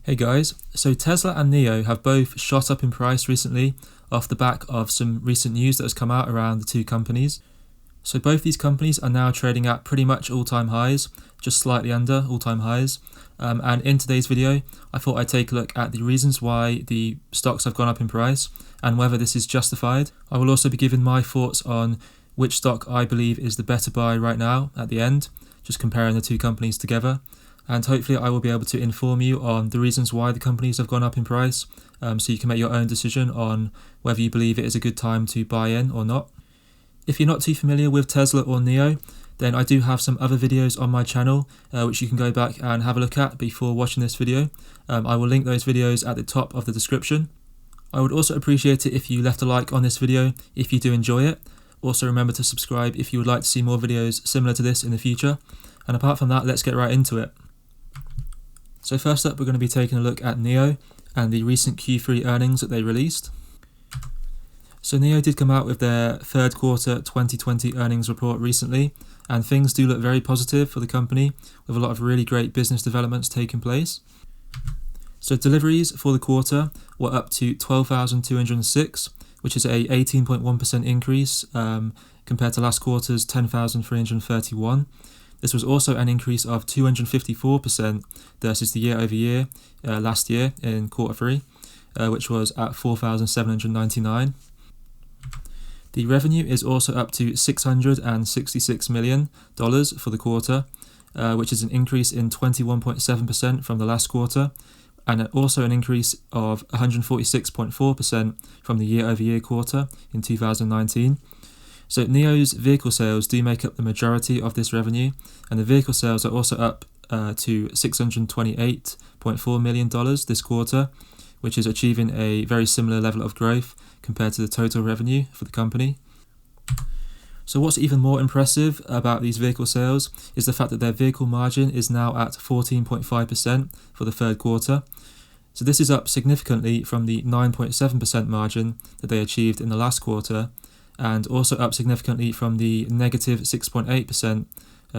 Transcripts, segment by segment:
Hey guys, so Tesla and NIO have both shot up in price recently off the back of some recent news that has come out around the two companies. So both these companies are now trading at pretty much all-time highs, just slightly under all-time highs. And in today's video, I thought I'd take a look at the reasons why the stocks have gone up in price and whether this is justified. I will also be giving my thoughts on which stock I believe is the better buy right now at the end, just comparing the two companies together. And hopefully I will be able to inform you on the reasons why the companies have gone up in price, so you can make your own decision on whether you believe it is a good time to buy in or not. If you're not too familiar with Tesla or NIO, then I do have some other videos on my channel which you can go back and have a look at before watching this video. I will link those videos at the top of the description. I would also appreciate it if you left a like on this video if you do enjoy it. Also remember to subscribe if you would like to see more videos similar to this in the future. And apart from that, let's get right into it. So first up, we're going to be taking a look at NIO and the recent Q3 earnings that they released. So NIO did come out with their third quarter 2020 earnings report recently, and things do look very positive for the company, with a lot of really great business developments taking place. So deliveries for the quarter were up to 12,206, which is a 18.1% increase compared to last quarter's 10,331. This was also an increase of 254% versus the year-over-year last year in quarter 3, which was at 4,799. The revenue is also up to $666 million for the quarter, which is an increase in 21.7% from the last quarter, and also an increase of 146.4% from the year-over-year quarter in 2019. So NIO's vehicle sales do make up the majority of this revenue, and the vehicle sales are also up to $628.4 million this quarter, which is achieving a very similar level of growth compared to the total revenue for the company. So what's even more impressive about these vehicle sales is the fact that their vehicle margin is now at 14.5% for the third quarter. So this is up significantly from the 9.7% margin that they achieved in the last quarter, and also up significantly from the negative 6.8%,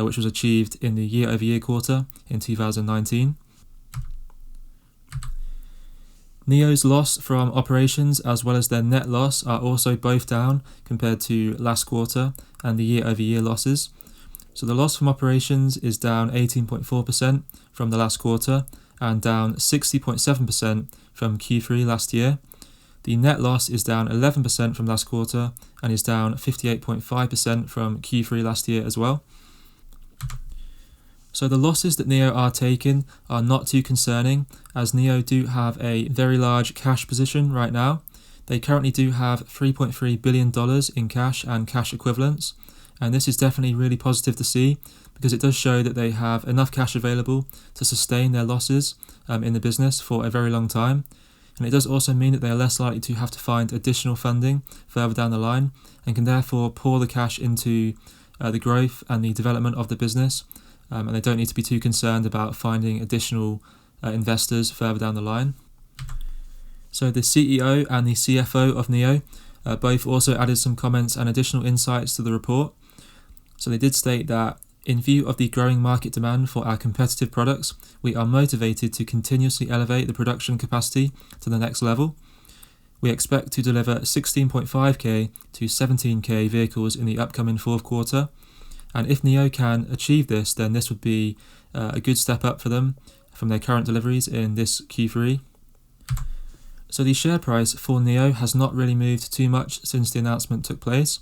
which was achieved in the year-over-year quarter in 2019. NIO's loss from operations as well as their net loss are also both down compared to last quarter and the year-over-year losses. So the loss from operations is down 18.4% from the last quarter and down 60.7% from Q3 last year. The net loss is down 11% from last quarter and is down 58.5% from Q3 last year as well. So the losses that NIO are taking are not too concerning, as NIO do have a very large cash position right now. They currently do have $3.3 billion in cash and cash equivalents, and this is definitely really positive to see because it does show that they have enough cash available to sustain their losses in the business for a very long time. And it does also mean that they are less likely to have to find additional funding further down the line and can therefore pour the cash into the growth and the development of the business. And they don't need to be too concerned about finding additional investors further down the line. So the CEO and the CFO of NIO both also added some comments and additional insights to the report. So they did state that in view of the growing market demand for our competitive products, we are motivated to continuously elevate the production capacity to the next level. We expect to deliver 16.5k to 17k vehicles in the upcoming fourth quarter. And if NIO can achieve this, then this would be a good step up for them from their current deliveries in this Q3. So the share price for NIO has not really moved too much since the announcement took place.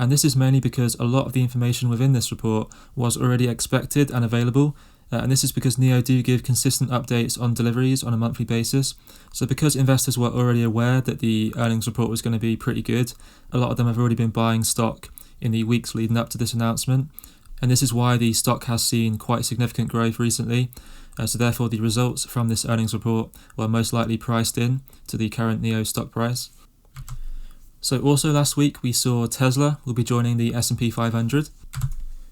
And this is mainly because a lot of the information within this report was already expected and available. And this is because NIO do give consistent updates on deliveries on a monthly basis. So because investors were already aware that the earnings report was going to be pretty good, a lot of them have already been buying stock in the weeks leading up to this announcement. And this is why the stock has seen quite significant growth recently. So therefore the results from this earnings report were most likely priced in to the current NIO stock price. So also last week we saw Tesla will be joining the S&P 500.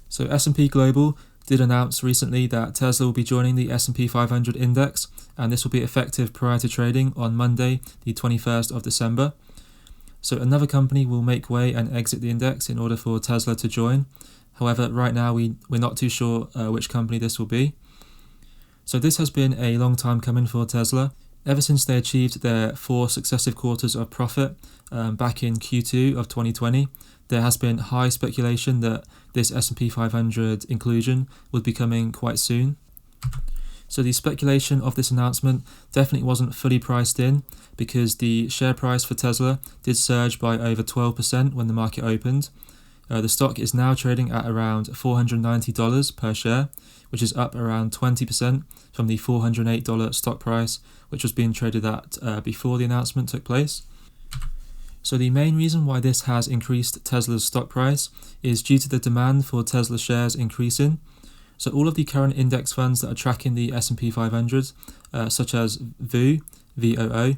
So S&P Global did announce recently that Tesla will be joining the S&P 500 index, and this will be effective prior to trading on Monday, the 21st of December. So another company will make way and exit the index in order for Tesla to join. However, right now we're not too sure which company this will be. So this has been a long time coming for Tesla. Ever since they achieved their 4 successive quarters of profit back in Q2 of 2020, there has been high speculation that this S&P 500 inclusion would be coming quite soon. So the speculation of this announcement definitely wasn't fully priced in, because the share price for Tesla did surge by over 12% when the market opened. The stock is now trading at around $490 per share, which is up around 20% from the $408 stock price, which was being traded at before the announcement took place. So the main reason why this has increased Tesla's stock price is due to the demand for Tesla shares increasing. So all of the current index funds that are tracking the S&P 500, such as VOO, VOO,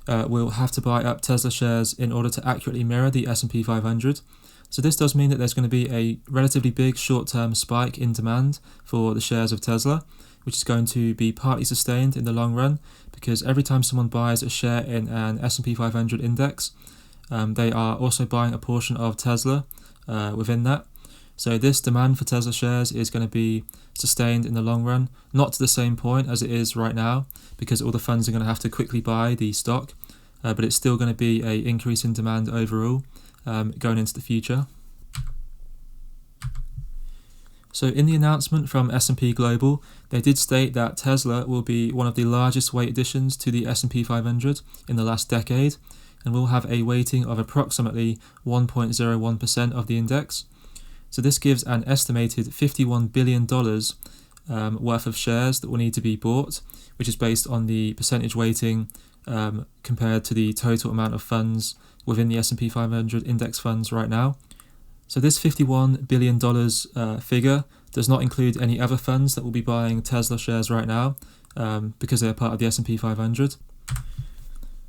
will have to buy up Tesla shares in order to accurately mirror the S&P 500. So this does mean that there's going to be a relatively big short-term spike in demand for the shares of Tesla, which is going to be partly sustained in the long run, because every time someone buys a share in an S&P 500 index, they are also buying a portion of Tesla within that. So this demand for Tesla shares is going to be sustained in the long run, not to the same point as it is right now, because all the funds are going to have to quickly buy the stock, but it's still going to be an increase in demand overall going into the future. So in the announcement from S&P Global, they did state that Tesla will be one of the largest weight additions to the S&P 500 in the last decade, and will have a weighting of approximately 1.01% of the index. So this gives an estimated $51 billion worth of shares that will need to be bought, which is based on the percentage weighting compared to the total amount of funds within the S&P 500 index funds right now. So this $51 billion figure does not include any other funds that will be buying Tesla shares right now because they are part of the S&P 500.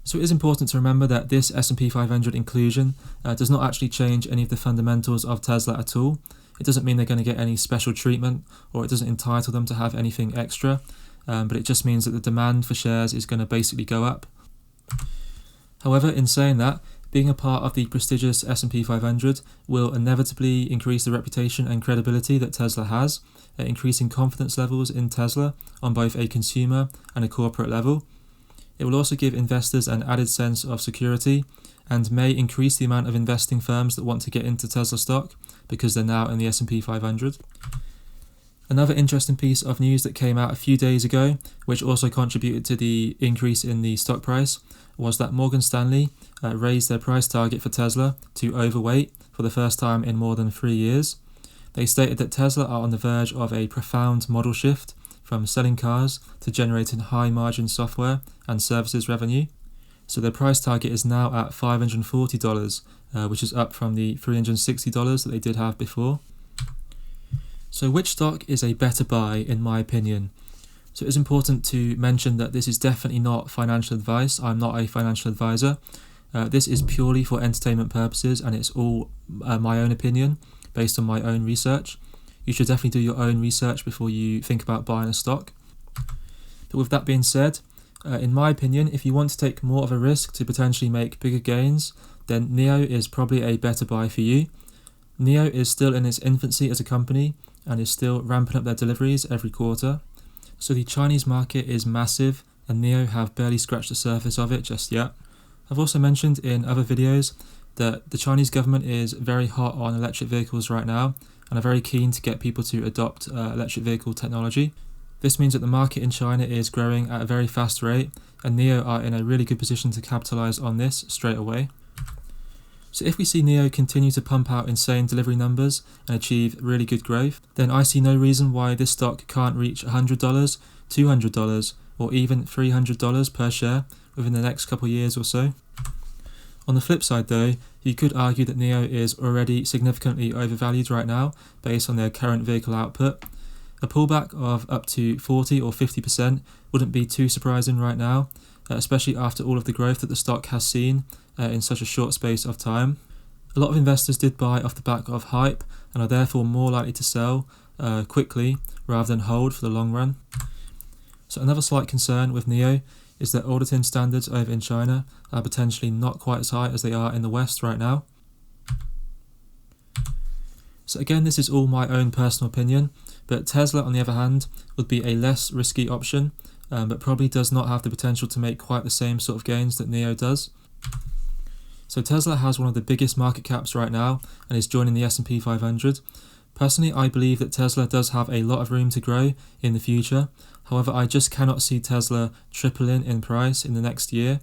So it is important to remember that this S&P 500 inclusion does not actually change any of the fundamentals of Tesla at all. It doesn't mean they're going to get any special treatment, or it doesn't entitle them to have anything extra, but it just means that the demand for shares is going to basically go up. However, in saying that, being a part of the prestigious S&P 500 will inevitably increase the reputation and credibility that Tesla has, increasing confidence levels in Tesla on both a consumer and a corporate level. It will also give investors an added sense of security and may increase the amount of investing firms that want to get into Tesla stock because they're now in the S&P 500. Another interesting piece of news that came out a few days ago, which also contributed to the increase in the stock price, was that Morgan Stanley raised their price target for Tesla to overweight for the first time in more than 3 years. They stated that Tesla are on the verge of a profound model shift from selling cars to generating high-margin software and services revenue. So their price target is now at $540, which is up from the $360 that they did have before. So which stock is a better buy, in my opinion? So it's important to mention that this is definitely not financial advice. I'm not a financial advisor. This is purely for entertainment purposes, and it's all my own opinion based on my own research. You should definitely do your own research before you think about buying a stock. But with that being said, in my opinion, if you want to take more of a risk to potentially make bigger gains, then NIO is probably a better buy for you. NIO is still in its infancy as a company and is still ramping up their deliveries every quarter. So the Chinese market is massive, and NIO have barely scratched the surface of it just yet. I've also mentioned in other videos that the Chinese government is very hot on electric vehicles right now and are very keen to get people to adopt electric vehicle technology. This means that the market in China is growing at a very fast rate, and NIO are in a really good position to capitalise on this straight away. So if we see NIO continue to pump out insane delivery numbers and achieve really good growth, then I see no reason why this stock can't reach $100, $200, or even $300 per share within the next couple of years or so. On the flip side though, you could argue that NIO is already significantly overvalued right now based on their current vehicle output. A pullback of up to 40 or 50% wouldn't be too surprising right now, especially after all of the growth that the stock has seen in such a short space of time. A lot of investors did buy off the back of hype and are therefore more likely to sell quickly rather than hold for the long run. So another slight concern with NIO is that auditing standards over in China are potentially not quite as high as they are in the West right now. So again, this is all my own personal opinion, But Tesla, on the other hand, would be a less risky option, but probably does not have the potential to make quite the same sort of gains that NIO does. So Tesla has one of the biggest market caps right now and is joining the S&P 500. Personally, I believe that Tesla does have a lot of room to grow in the future. However, I just cannot see Tesla tripling in price in the next year,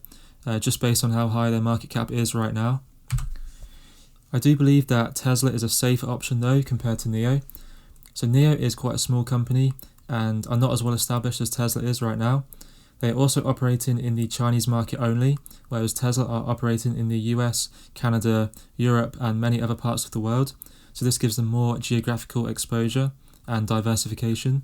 just based on how high their market cap is right now. I do believe that Tesla is a safer option though compared to NIO. So NIO is quite a small company and are not as well established as Tesla is right now. They are also operating in the Chinese market only, whereas Tesla are operating in the US, Canada, Europe and many other parts of the world. So this gives them more geographical exposure and diversification.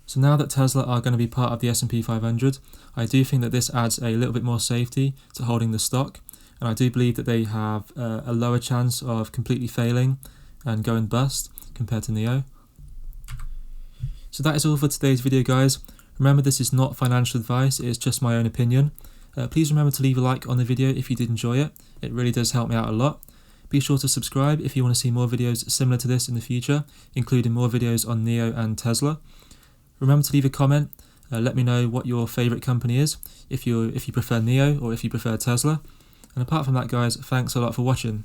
So now that Tesla are going to be part of the S&P 500, I do think that this adds a little bit more safety to holding the stock. And I do believe that they have a lower chance of completely failing and going bust compared to NIO. So that is all for today's video, guys. Remember, this is not financial advice, it is just my own opinion. Please remember to leave a like on the video if you did enjoy it. It really does help me out a lot. Be sure to subscribe if you want to see more videos similar to this in the future, including more videos on NIO and Tesla. Remember to leave a comment. Let me know what your favourite company is, if you prefer NIO or if you prefer Tesla. And apart from that, guys, thanks a lot for watching.